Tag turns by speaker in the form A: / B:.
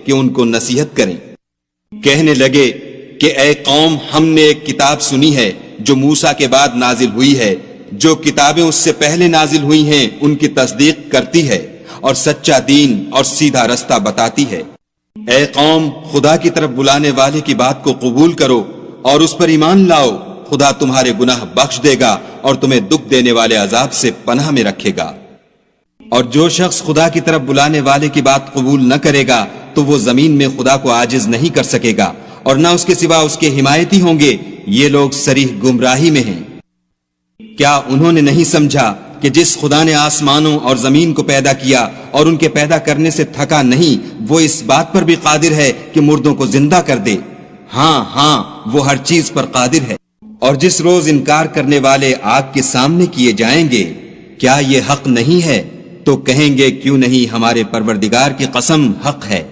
A: کہ ان کو نصیحت کریں۔ کہنے لگے کہ اے قوم، ہم نے ایک کتاب سنی ہے جو موسیٰ کے بعد نازل ہوئی ہے، جو کتابیں اس سے پہلے نازل ہوئی ہیں ان کی تصدیق کرتی ہے اور سچا دین اور سیدھا رستہ بتاتی ہے۔ اے قوم، خدا کی طرف بلانے والے کی بات کو قبول کرو اور اس پر ایمان لاؤ، خدا تمہارے گناہ بخش دے گا اور تمہیں دکھ دینے والے عذاب سے پناہ میں رکھے گا۔ اور جو شخص خدا کی طرف بلانے والے کی بات قبول نہ کرے گا تو وہ زمین میں خدا کو عاجز نہیں کر سکے گا اور نہ اس کے سوا اس کے حمایتی ہوں گے۔ یہ لوگ صریح گمراہی میں ہیں۔ کیا انہوں نے نہیں سمجھا کہ جس خدا نے آسمانوں اور زمین کو پیدا کیا اور ان کے پیدا کرنے سے تھکا نہیں، وہ اس بات پر بھی قادر ہے کہ مردوں کو زندہ کر دے؟ ہاں، وہ ہر چیز پر قادر ہے۔ اور جس روز انکار کرنے والے آگ کے سامنے کیے جائیں گے، کیا یہ حق نہیں ہے؟ تو کہیں گے کیوں نہیں، ہمارے پروردگار کی قسم حق ہے۔